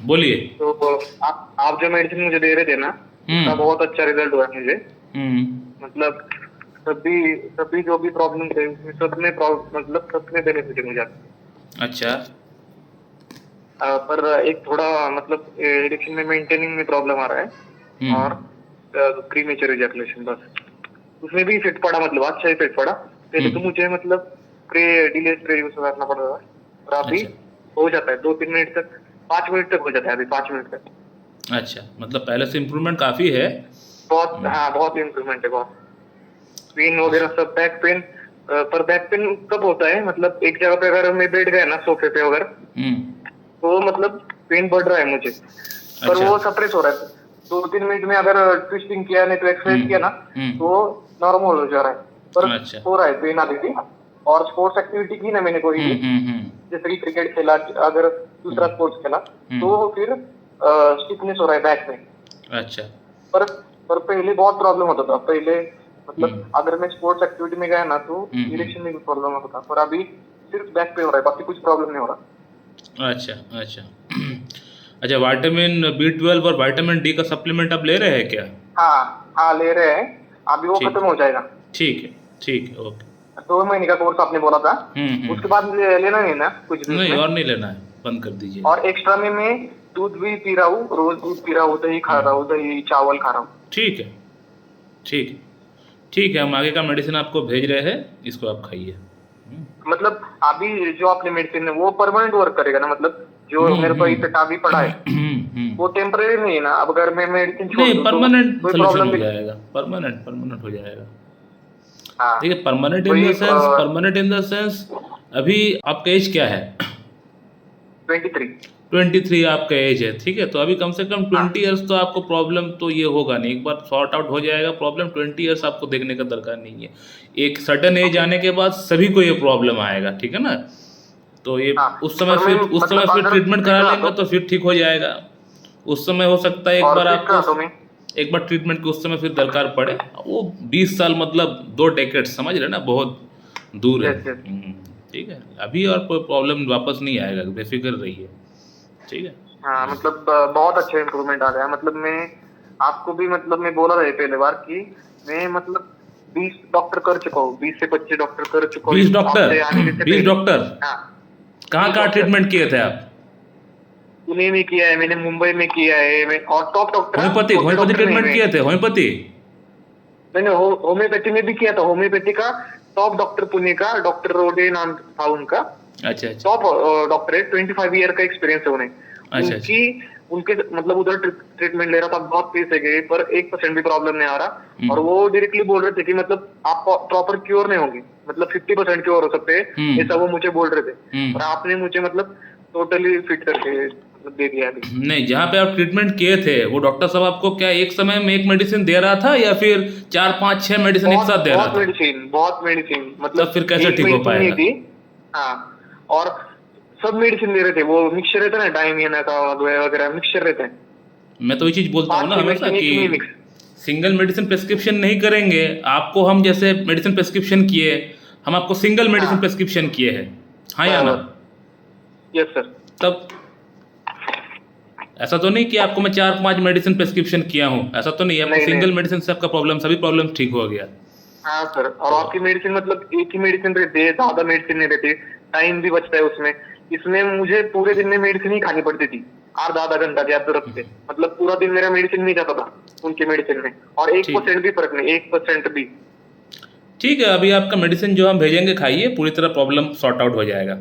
बोलिए। तो आप जो मेडिसिन मुझे दे रहे थे ना, उसका हम्म। बहुत अच्छा रिजल्ट हुआ है मुझे। हम्म। मतलब सभी सभी जो भी प्रॉब्लम थे उसमें मतलब सब में बेनिफिट है मुझे। अच्छा। पर एक थोड़ा मतलब एडिक्शन में मेंटेनिंग में प्रॉब्लम आ रहा है। और हम्म। प्रीमेच्योर इजैकुलेशन, बस उसमें भी इफेक्ट पड़ा, मतलब अच्छा इफेक्ट पड़ा। पहले तो हम्म। मुझे मतलब डिले स्प्रे यूज करना पड़ रहा था, और अभी अच्छा। हो जाता है 2-3 मिनट तक, 5 मिनट तक हो जाता है, अभी 5 मिनट तक। अच्छा, मतलब पहले से इम्प्रूवमेंट काफ़ी है। बहुत, हाँ बहुत इम्प्रूवमेंट है, बहुत। पेन वगैरह सब, बैक पेन। पर बैक पेन कब होता है, मतलब एक जगह पे अगर मैं बैठ गया ना सोफे पे वगैरह, हम्म। तो मतलब पेन बढ़ रहा है मुझे, पर अच्छा। वो सप्रेस हो रहा है। 2-3 मिनट में अगर ट्विस्टिंग किया, नहीं तो एक्सरसाइज किया ना, तो हम्म। नॉर्मल हो जा रहा है। पर अच्छा। हो रहा है पेन अभी भी। और स्पोर्ट्स एक्टिविटी की ना मैंने कोई भी, हम्म। जैसे कि क्रिकेट खेला, अगर दूसरा हम्म। स्पोर्ट्स खेला, हम्म। तो फिर स्टिफनेस हो रहा है बैक में। अच्छा। पर पर पहले बहुत प्रॉब्लम होता था पहले, मतलब हम्म। अगर मैं स्पोर्ट्स एक्टिविटी में गया ना, तो इरेक्शन में भी प्रॉब्लम होता था, पर अभी सिर्फ बैक पे हो रहा है, बाकी कुछ प्रॉब्लम नहीं हो रहा। अच्छा। अच्छा। अच्छा, विटामिन B12 और विटामिन डी का सप्लीमेंट आप ले रहे हैं क्या? हाँ, हाँ ले रहे हैं, अभी वो ठीक खत्म हो जाएगा। ठीक है। ठीक है, ओके। 2 महीने का कोर्स आपने बोला था, उसके बाद हम्म। लेना नहीं ना कुछ भी नहीं, उसमें। और नहीं लेना है, बंद कर दीजिए। और एक्स्ट्रा में मैं दूध भी पी रहा हूँ, रोज दूध पी रहा हूँ, दही खा रहा हूँ, दही चावल खा रहा हूँ। ठीक है। ठीक है। ठीक है, हम आगे का मेडिसिन आपको भेज रहे हैं, इसको आप खाइए। मतलब अभी जो आपने मेडिसिन है वो परमानेंट वर्क करेगा ना, मतलब जो मेरे को इफेक्ट अभी पड़ा है वो टेम्परेरी नहीं है ना, अब अगर मैं मेडिसिन छोड़ नहीं, दूँ तो परमानेंट कोई सोल्यूशन प्रॉब्लम हो भी। जाएगा, परमानेंट परमानेंट हो जाएगा। हाँ, देखिए, परमानेंट इन द वही sense, permanent in the sense, अभी आपका एज क्या है? 23। 23 आपका एज है, ठीक है, तो अभी कम से कम हाँ, 20 ईयर्स तो आपको प्रॉब्लम तो ये होगा नहीं, एक बार सॉर्ट आउट हो जाएगा प्रॉब्लम, 20 ईयर्स आपको देखने का दरकार नहीं है। एक सर्टन एज ओके। आने के बाद सभी को ये प्रॉब्लम आएगा, ठीक है ना? तो ये हाँ, उस समय पर मैं फिर उस समय मतलब फिर अगर ट्रीटमेंट फिट करा रहा लेंगे तो, तो फिर ठीक हो जाएगा। उस समय हो सकता है एक और बार फिट आपको, रहा तो मैं। एक बार ट्रीटमेंट की उस समय फिर दरकार पड़े। वो 20 साल मतलब 2 डेकेड, समझ रहे ना, बहुत दूर है। Yes, yes. ठीक है, अभी और कोई प्रॉब्लम वापस नहीं आएगा, बेफिक्र रहिए। ठीक है। हाँ, मतलब बहुत अच्छा इम्प्रूवमेंट आ गया, मतलब मैं आपको भी, मतलब मैं बोला था पहले बार कि मैं मतलब 20 डॉक्टर कर चुका हूँ, 20 से 25 डॉक्टर कर चुका हूँ 20 इस डॉक्टर आपसे आने से 20 पहले। डॉक्टर हाँ, कहाँ बीस कहाँ डॉक्टर ट्रीटमेंट किए थे आप? पुणे में किया है मैंने, मुंबई में किया है मैं, और टॉप डॉक्टर, हाँ, होम्योपैथी छोटे होम्योपैथी डॉक्टर नहीं ट्रीटमेंट मैं। किए थे, होम्योपैथी? मैंने होम्योपैथी में भी किया था, होम्योपैथी का टॉप डॉक्टर पुणे का डॉक्टर रोडे नाम था उनका। अच्छा अच्छा। टॉप डॉक्टर है, 25 ईयर का एक्सपीरियंस है उन्हें। अच्छा अच्छा। उनकी उनके मतलब उधर ट्रीटमेंट ले रहा था, बहुत पैसे गए, पर 1% भी प्रॉब्लम नहीं आ रहा। और हम्म। वो डायरेक्टली बोल रहे थे कि मतलब आप प्रॉपर क्योर नहीं होंगे, मतलब 50% क्योर हो सकते हैं, ऐसा वो हम्म। मुझे बोल रहे थे। और हम्म। आपने मुझे मतलब टोटली फिट करके मतलब दे दिया अभी। नहीं, जहाँ पे आप ट्रीटमेंट किए थे वो डॉक्टर साहब आपको क्या एक समय में एक मेडिसिन दे रहा था, या फिर 4 5 6 मेडिसिन एक बहुत साथ दे रहा बहुत था? मेडिसिन, बहुत मेडिसिन, तब मतलब फिर कैसे एक ठीक हो मेडिसिन नहीं पाएगा? थी। हाँ, और सब मेडिसिन दे रहे थे, वो मिक्सचर रहता है ना, डायमियना का वगैरह मिक्सचर रहता है। मैं तो ये चीज़ बोलता हूँ पांच ना छह हमेशा मेडिसिन कि एक ही में मिक्स। सिंगल मेडिसिन प्रेस्क्रिप्शन नहीं करेंगे आपको, हम जैसे मेडिसिन प्रेस्क्रिप्शन किए, हम आपको सिंगल मेडिसिन हाँ, प्रेस्क्रिप्शन किए हैं, हाँ या ना? बराबर। Yes sir. तब ऐसा तो नहीं कि आपको मैं 4 5 मेडिसिन प्रेस्क्रिप्शन किया हूँ, ऐसा तो नहीं, आपको नहीं, नहीं। सिंगल मेडिसिन से आपका प्रॉब्लम, सभी प्रॉब्लम ठीक हो गया। हाँ सर, और तो आपकी मेडिसिन मतलब एक ही मेडिसिन रहती है, ज्यादा मेडिसिन नहीं रहती, टाइम भी बचता है उसमें। इसमें मुझे पूरे दिन में मेडिसिन ही खानी पड़ती थी, आधा आधा घंटा गैप रखते, मतलब पूरा दिन मेरा मेडिसिन नहीं जाता था उनके मेडिसिन में, और एक ठीक परसेंट भी फर्क नहीं, 1% भी। ठीक है, अभी आपका मेडिसिन जो हम भेजेंगे खाइए, पूरी तरह प्रॉब्लम सॉर्ट आउट हो जाएगा।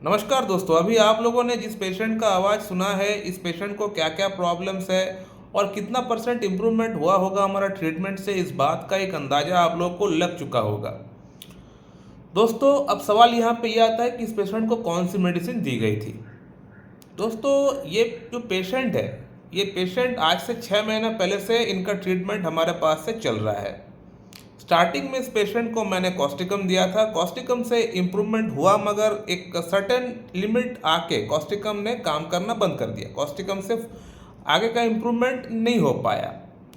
नमस्कार दोस्तों, अभी आप लोगों ने जिस पेशेंट का आवाज़ सुना है, इस पेशेंट को क्या क्या प्रॉब्लम्स है और कितना % इम्प्रूवमेंट हुआ होगा हमारा ट्रीटमेंट से, इस बात का एक अंदाज़ा आप लोगों को लग चुका होगा। दोस्तों, अब सवाल यहाँ पे ये आता है कि इस पेशेंट को कौन सी मेडिसिन दी गई थी। दोस्तों, ये जो पेशेंट है, ये पेशेंट आज से 6 महीना पहले से इनका ट्रीटमेंट हमारे पास से चल रहा है। स्टार्टिंग में इस पेशेंट को मैंने कॉस्टिकम दिया था, कॉस्टिकम से इम्प्रूवमेंट हुआ, मगर एक सर्टेन लिमिट आके कॉस्टिकम ने काम करना बंद कर दिया। कॉस्टिकम से आगे का इम्प्रूवमेंट नहीं हो पाया।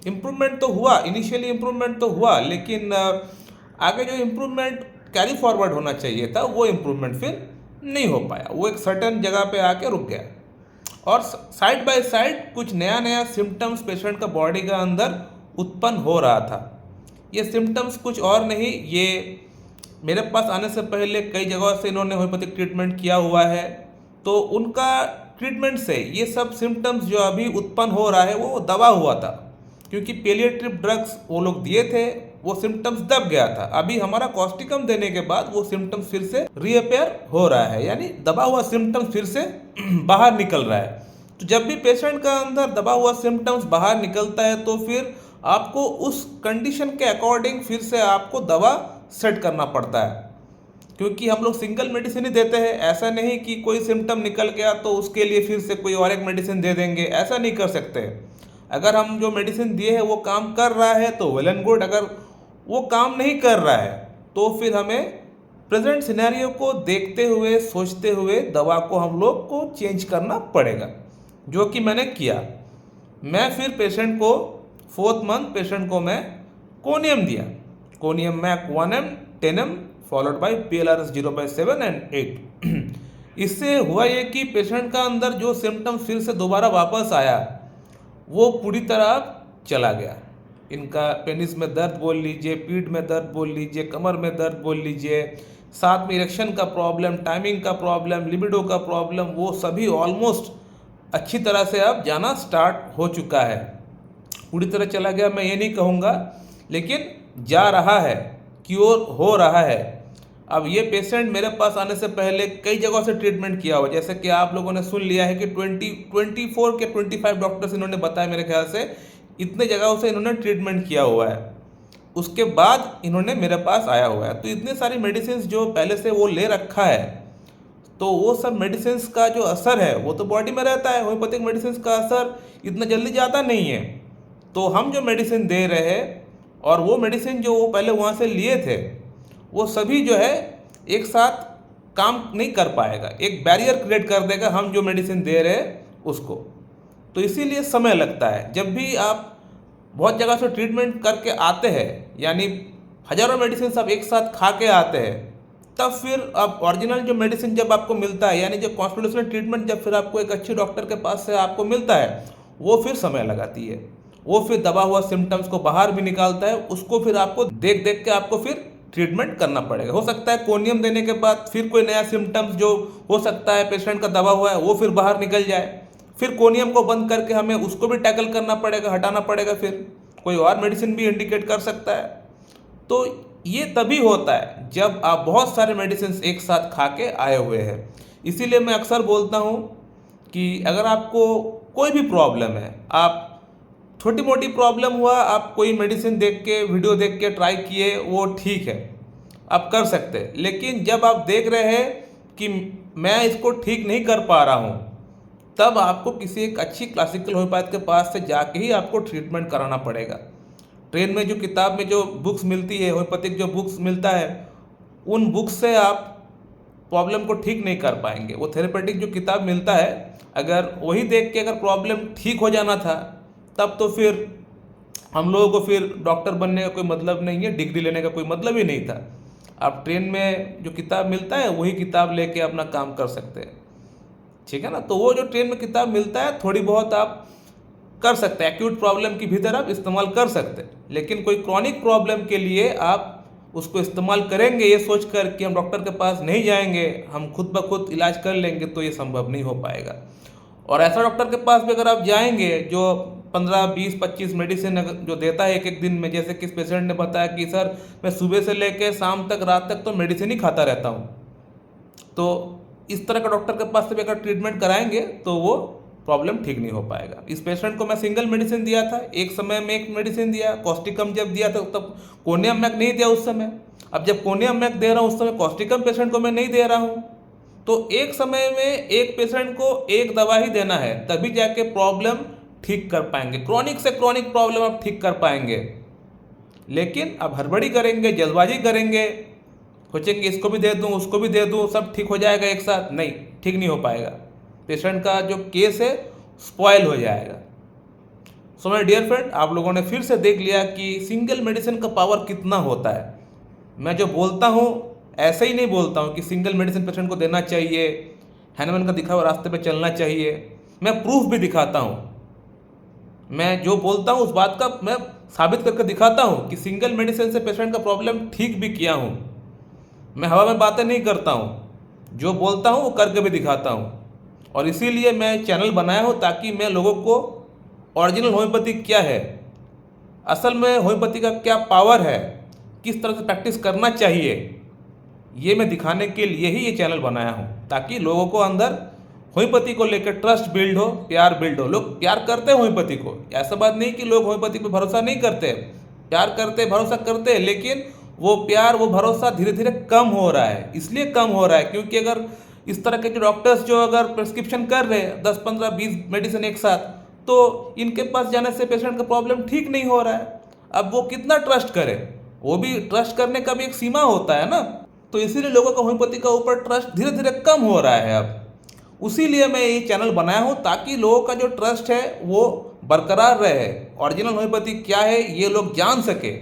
इम्प्रूवमेंट तो हुआ, इनिशियली इम्प्रूवमेंट तो हुआ, लेकिन आगे जो इम्प्रूवमेंट कैरी फॉरवर्ड होना चाहिए था वो इम्प्रूवमेंट फिर नहीं हो पाया, वो एक सर्टेन जगह पे आके रुक गया। और साइड बाय साइड कुछ नया नया सिम्टम्स पेशेंट का बॉडी का अंदर उत्पन्न हो रहा था। ये सिम्टम्स कुछ और नहीं, ये मेरे पास आने से पहले कई जगहों से इन्होंने होम्योपैथिक ट्रीटमेंट किया हुआ है, तो उनका ट्रीटमेंट से ये सब सिम्टम्स जो अभी उत्पन्न हो रहा है वो दबा हुआ था, क्योंकि पेलिएटिव ड्रग्स वो लोग दिए थे, वो सिम्टम्स दब गया था। अभी हमारा कॉस्टिकम देने के बाद वो सिम्टम्स फिर से रीअपेयर हो रहा है, यानी दबा हुआ सिम्टम्स फिर से बाहर निकल रहा है। तो जब भी पेशेंट का अंदर दबा हुआ सिम्टम्स बाहर निकलता है तो फिर आपको उस कंडीशन के अकॉर्डिंग फिर से आपको दवा सेट करना पड़ता है, क्योंकि हम लोग सिंगल मेडिसिन ही देते हैं। ऐसा नहीं कि कोई सिम्टम निकल गया तो उसके लिए फिर से कोई और एक मेडिसिन दे देंगे, ऐसा नहीं कर सकते। अगर हम जो मेडिसिन दिए है वो काम कर रहा है तो वेल एंड गुड, अगर वो काम नहीं कर रहा है तो फिर हमें प्रेजेंट सिनेरियो को देखते हुए सोचते हुए दवा को हम लोग को चेंज करना पड़ेगा, जो कि मैंने किया। मैं फिर पेशेंट को 4th मंथ पेशेंट को मैं कोनियम दिया, कोनियम मैक 1M 10M followed by PLRS 0/7 and 8। इससे हुआ ये कि पेशेंट का अंदर जो सिम्टम फिर से दोबारा वापस आया वो पूरी तरह चला गया। इनका पेनिस में दर्द बोल लीजिए, पीठ में दर्द बोल लीजिए, कमर में दर्द बोल लीजिए, साथ में इरेक्शन का प्रॉब्लम, टाइमिंग का प्रॉब्लम, लिबिडो का प्रॉब्लम, वो सभी ऑलमोस्ट अच्छी तरह से अब जाना स्टार्ट हो चुका है। पूरी तरह चला गया मैं ये नहीं कहूँगा, लेकिन जा रहा है, क्योर हो रहा है। अब ये पेशेंट मेरे पास आने से पहले कई जगहों से ट्रीटमेंट किया हुआ, जैसे कि आप लोगों ने सुन लिया है कि 24 के 25 डॉक्टर्स इन्होंने बताया, मेरे ख्याल से इतने जगहों से इन्होंने ट्रीटमेंट किया हुआ है, उसके बाद इन्होंने मेरे पास आया हुआ है। तो इतने सारी मेडिसिन जो पहले से वो ले रखा है, तो वो सब मेडिसिन का जो असर है वो तो बॉडी में रहता है। होम्योपैथिक मेडिसिन का असर इतना जल्दी जाता नहीं है। तो हम जो मेडिसिन दे रहे हैं और वो मेडिसिन जो वो पहले वहाँ से लिए थे, वो सभी जो है एक साथ काम नहीं कर पाएगा, एक बैरियर क्रिएट कर देगा हम जो मेडिसिन दे रहे हैं उसको। तो इसीलिए समय लगता है। जब भी आप बहुत जगह से ट्रीटमेंट करके आते हैं, यानी हज़ारों मेडिसिन आप एक साथ खा के आते हैं, तब फिर अब ओरिजिनल जो मेडिसिन जब आपको मिलता है, यानी जो कॉन्स्टिट्यूशनल ट्रीटमेंट जब फिर आपको एक अच्छे डॉक्टर के पास से आपको मिलता है, वो फिर समय लगाती है। वो फिर दबा हुआ सिम्टम्स को बाहर भी निकालता है, उसको फिर आपको देख देख के आपको फिर ट्रीटमेंट करना पड़ेगा। हो सकता है कोनियम देने के बाद फिर कोई नया सिम्टम्स जो हो सकता है पेशेंट का दबा हुआ है वो फिर बाहर निकल जाए, फिर कोनियम को बंद करके हमें उसको भी टैकल करना पड़ेगा, हटाना पड़ेगा, फिर कोई और मेडिसिन भी इंडिकेट कर सकता है। तो ये तभी होता है जब आप बहुत सारे मेडिसिन एक साथ खा के आए हुए हैं। इसीलिए मैं अक्सर बोलता हूँ कि अगर आपको कोई भी प्रॉब्लम है, आप छोटी मोटी प्रॉब्लम हुआ, आप कोई मेडिसिन देख के, वीडियो देख के ट्राई किए, वो ठीक है, आप कर सकते हैं। लेकिन जब आप देख रहे हैं कि मैं इसको ठीक नहीं कर पा रहा हूँ, तब आपको किसी एक अच्छी क्लासिकल होम्योपैथ के पास से जाके ही आपको ट्रीटमेंट कराना पड़ेगा। ट्रेन में जो किताब में जो बुक्स मिलती है, होम्योपैथिक जो बुक्स मिलता है, उन बुक्स से आप प्रॉब्लम को ठीक नहीं कर पाएंगे। वो थेरेपेटिक जो किताब मिलता है, अगर वही देख के अगर प्रॉब्लम ठीक हो जाना था, तब तो फिर हम लोगों को फिर डॉक्टर बनने का कोई मतलब नहीं है, डिग्री लेने का कोई मतलब ही नहीं था। आप ट्रेन में जो किताब मिलता है वही किताब लेके अपना काम कर सकते हैं, ठीक है ना। तो वो जो ट्रेन में किताब मिलता है थोड़ी बहुत आप कर सकते हैं, एक्यूट प्रॉब्लम की भीतर आप इस्तेमाल कर सकते हैं, लेकिन कोई क्रॉनिक प्रॉब्लम के लिए आप उसको इस्तेमाल करेंगे ये सोच कर कि हम डॉक्टर के पास नहीं जाएंगे, हम खुद ब खुद इलाज कर लेंगे, तो ये संभव नहीं हो पाएगा। और ऐसा डॉक्टर के पास भी अगर आप जाएंगे जो 15, 20, 25 मेडिसिन जो देता है एक एक दिन में, जैसे कि इस पेशेंट ने बताया कि सर मैं सुबह से लेकर शाम तक, रात तक तो मेडिसिन ही खाता रहता हूँ, तो इस तरह का डॉक्टर के पास से भी अगर ट्रीटमेंट कराएंगे तो वो प्रॉब्लम ठीक नहीं हो पाएगा। इस पेशेंट को मैं सिंगल मेडिसिन दिया था, एक समय में एक मेडिसिन दिया, कॉस्टिकम जब दिया था तब कोनियम मैक नहीं दिया उस समय। अब जब कोनियम मैक दे रहा हूँ उस समय कॉस्टिकम पेशेंट को मैं नहीं दे रहा हूँ। तो एक समय में एक पेशेंट को एक दवा ही देना है, तभी जाके प्रॉब्लम ठीक कर पाएंगे। क्रॉनिक से क्रॉनिक प्रॉब्लम आप ठीक कर पाएंगे, लेकिन अब हड़बड़ी करेंगे, जल्दबाजी करेंगे, सोचेंगे इसको भी दे दूँ उसको भी दे दूँ, सब ठीक हो जाएगा एक साथ, नहीं, ठीक नहीं हो पाएगा। पेशेंट का जो केस है स्पॉइल हो जाएगा। सो माय डियर फ्रेंड, आप लोगों ने फिर से देख लिया कि सिंगल मेडिसिन का पावर कितना होता है। मैं जो बोलता हूँ ऐसे ही नहीं बोलता हूँ कि सिंगल मेडिसिन पेशेंट को देना चाहिए, हैनमैन का दिखा हुआ रास्ते पे चलना चाहिए। मैं प्रूफ भी दिखाता हूँ। मैं जो बोलता हूँ उस बात का मैं साबित करके दिखाता हूँ कि सिंगल मेडिसिन से पेशेंट का प्रॉब्लम ठीक भी किया हूँ। मैं हवा में बातें नहीं करता हूँ, जो बोलता हूँ वो करके भी दिखाता हूँ। और इसीलिए मैं चैनल बनाया हूँ ताकि मैं लोगों को ओरिजिनल होम्योपैथी क्या है, असल में होम्योपैथी का क्या पावर है, किस तरह से प्रैक्टिस करना चाहिए, ये मैं दिखाने के लिए ही ये चैनल बनाया हूँ, ताकि लोगों को अंदर होम्योपैथी को लेकर ट्रस्ट बिल्ड हो, प्यार बिल्ड हो। लोग प्यार करते हैं होम्योपैथी को, ऐसा बात नहीं कि लोग होम्योपैथी पे भरोसा नहीं करते, प्यार करते, भरोसा करते हैं, लेकिन वो प्यार, वो भरोसा धीरे धीरे कम हो रहा है। इसलिए कम हो रहा है क्योंकि अगर इस तरह के जो डॉक्टर्स जो अगर प्रिस्क्रिप्शन कर रहे हैं 10, 15, 20 मेडिसिन एक साथ, तो इनके पास जाने से पेशेंट का प्रॉब्लम ठीक नहीं हो रहा है। अब वो कितना ट्रस्ट करे, वो भी ट्रस्ट करने का भी एक सीमा होता है ना। तो इसीलिए लोगों का होम्योपैथी का ऊपर ट्रस्ट धीरे धीरे कम हो रहा है अब। उसीलिए मैं ये चैनल बनाया हूँ ताकि लोगों का जो ट्रस्ट है वो बरकरार रहे, ओरिजिनल होम्योपैथी क्या है ये लोग जान सके।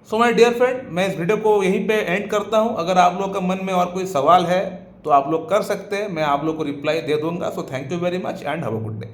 सो माय डियर फ्रेंड, मैं इस वीडियो को यहीं पे एंड करता हूँ। अगर आप लोग का मन में और कोई सवाल है तो आप लोग कर सकते हैं, मैं आप लोग को रिप्लाई दे दूंगा। So thank you very much and have a good day.